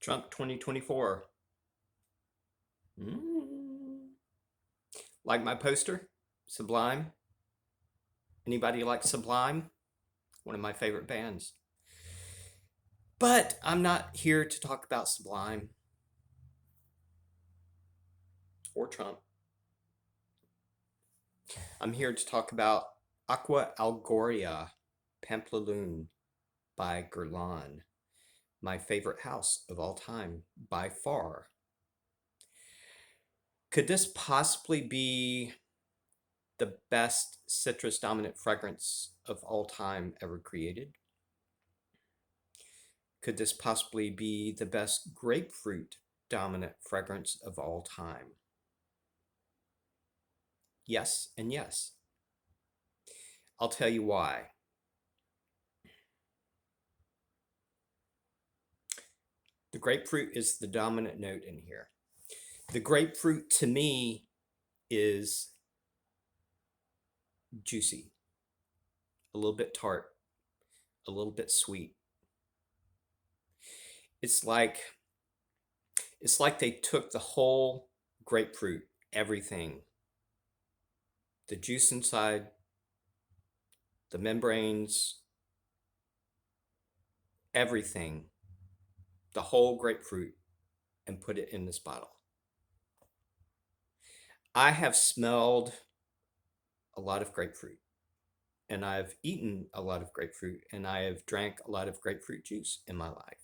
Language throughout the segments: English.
Trump 2024. Mm. Like my poster? Sublime? Anybody like Sublime? One of my favorite bands. But I'm not here to talk about Sublime or Trump. I'm here to talk about Aqua Allegoria Pamplelune by Guerlain, my favorite house of all time by far. Could this possibly be the best citrus dominant fragrance of all time ever created? Could this possibly be the best grapefruit dominant fragrance of all time? Yes, and yes. I'll tell you why. The grapefruit is the dominant note in here. The grapefruit to me is juicy, a little bit tart, a little bit sweet. It's like they took the whole grapefruit, everything, the juice inside, the membranes, everything, the whole grapefruit, and put it in this bottle. I have smelled a lot of grapefruit, and I've eaten a lot of grapefruit, and I have drank a lot of grapefruit juice in my life.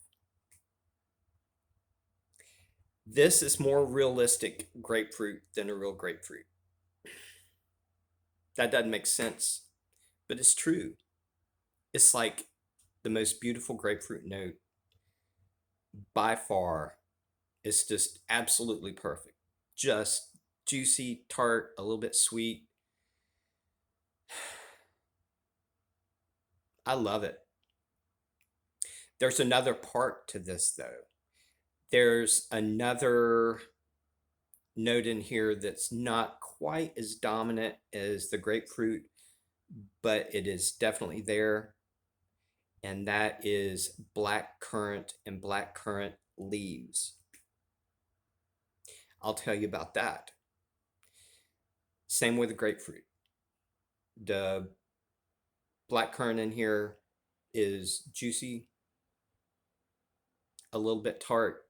This is more realistic grapefruit than a real grapefruit. That doesn't make sense, but it's true. It's like the most beautiful grapefruit note by far. It's just absolutely perfect. Just juicy, tart, a little bit sweet. I love it. There's another part to this, though. There's another note in here that's not quite as dominant as the grapefruit, but it is definitely there. And that is black currant and black currant leaves. I'll tell you about that. Same with the grapefruit. The black currant in here is juicy, a little bit tart,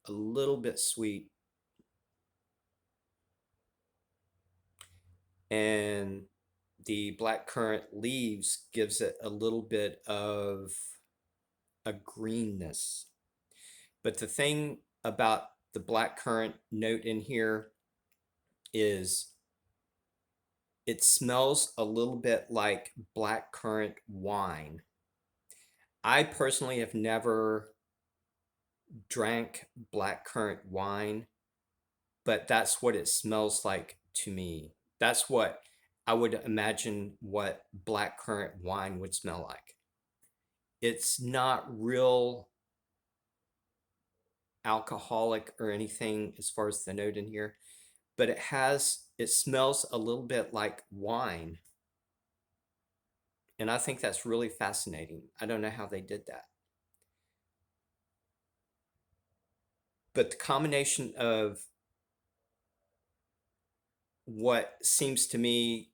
a little bit sweet, and the black currant leaves gives it a little bit of a greenness. But the thing about the black currant note in here is it smells a little bit like black currant wine. I personally have never drank black currant wine, but that's what it smells like to me. That's what I would imagine what black currant wine would smell like. It's not real alcoholic or anything as far as the note in here, but it smells a little bit like wine. And I think that's really fascinating. I don't know how they did that. But the combination of what seems to me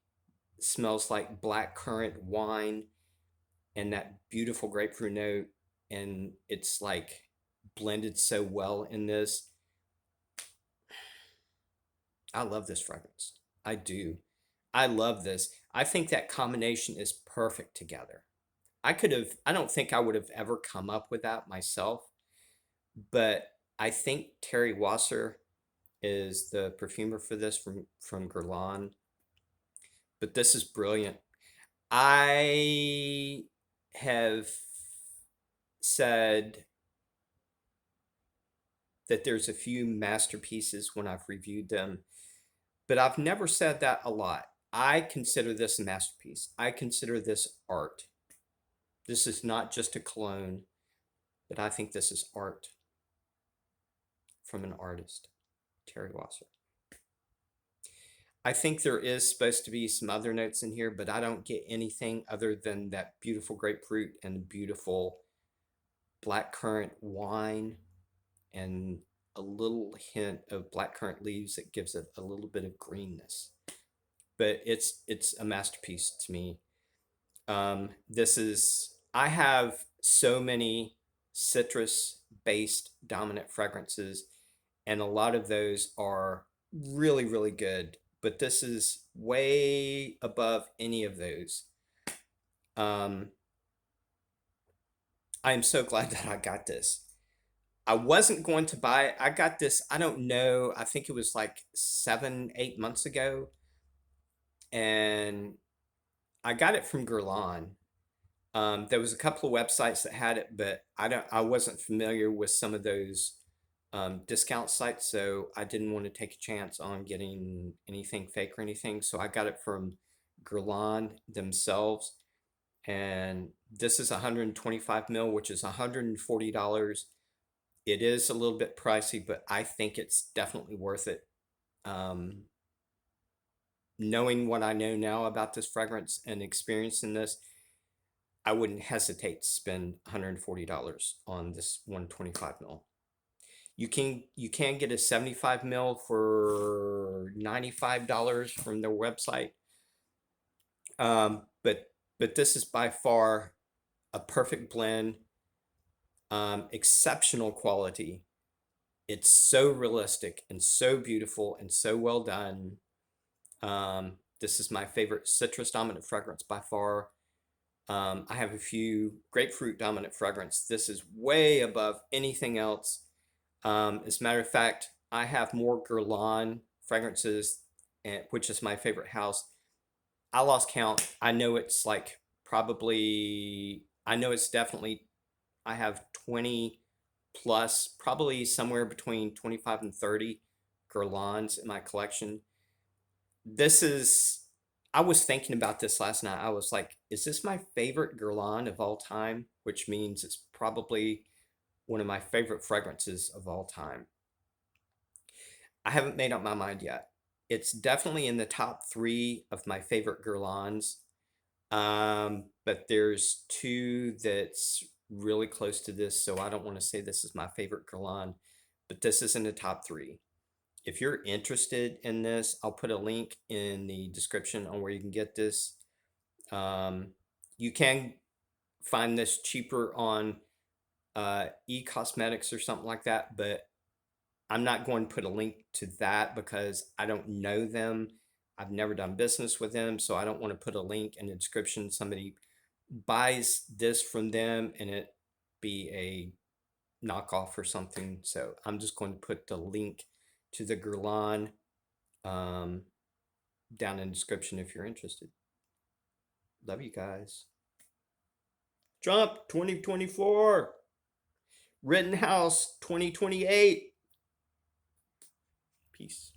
smells like black currant wine and that beautiful grapefruit note, and it's like blended so well in this. I love this fragrance. I do. I love this. I think that combination is perfect together. I don't think I would have ever come up with that myself, but I think Terry Wasser is the perfumer for this from Guerlain. But this is brilliant. I have said that there's a few masterpieces when I've reviewed them, but I've never said that a lot. I consider this a masterpiece. I consider this art. This is not just a cologne, but I think this is art from an artist, Terry Wasser. I think there is supposed to be some other notes in here, but I don't get anything other than that beautiful grapefruit and the beautiful blackcurrant wine and a little hint of blackcurrant leaves that gives it a little bit of greenness. But it's a masterpiece to me. This is, I have so many citrus based dominant fragrances, and a lot of those are really, really good. But this is way above any of those. Um, I am so glad that I got this. I wasn't going to buy it. I got this, I don't know, I think it was like 7, 8 months ago. And I got it from Guerlain. There was a couple of websites that had it, but I wasn't familiar with some of those discount sites, so I didn't want to take a chance on getting anything fake or anything. So I got it from Guerlain themselves, and this is 125 mil, which is $140. It is a little bit pricey, but I think it's definitely worth it. Um, Knowing what I know now about this fragrance and experiencing this, I wouldn't hesitate to spend $140 on this 125 mil. You can get a 75 mil for $95 from their website. But this is by far a perfect blend. Exceptional quality. It's so realistic and so beautiful and so well done. This is my favorite citrus dominant fragrance by far. I have a few grapefruit dominant fragrance. This is way above anything else. As a matter of fact, I have more Guerlain fragrances, which is my favorite house. I lost count. I know it's like probably, I know it's definitely, I have 20 plus, probably somewhere between 25 and 30 Guerlains in my collection. This is, I was thinking about this last night. I was like, is this my favorite Guerlain of all time? Which means it's probably one of my favorite fragrances of all time. I haven't made up my mind yet. It's definitely in the top 3 of my favorite Guerlains. But there's 2 that's really close to this, so I don't want to say this is my favorite Guerlain, but this is in the top 3. If you're interested in this, I'll put a link in the description on where you can get this. You can find this cheaper on e-cosmetics or something like that, but I'm not going to put a link to that because I don't know them. I've never done business with them, so I don't want to put a link in the description. Somebody buys this from them and it be a knockoff or something. So I'm just going to put the link to the Guerlain down in the description if you're interested. Love you guys. Trump 2024. Rittenhouse 2028. Peace.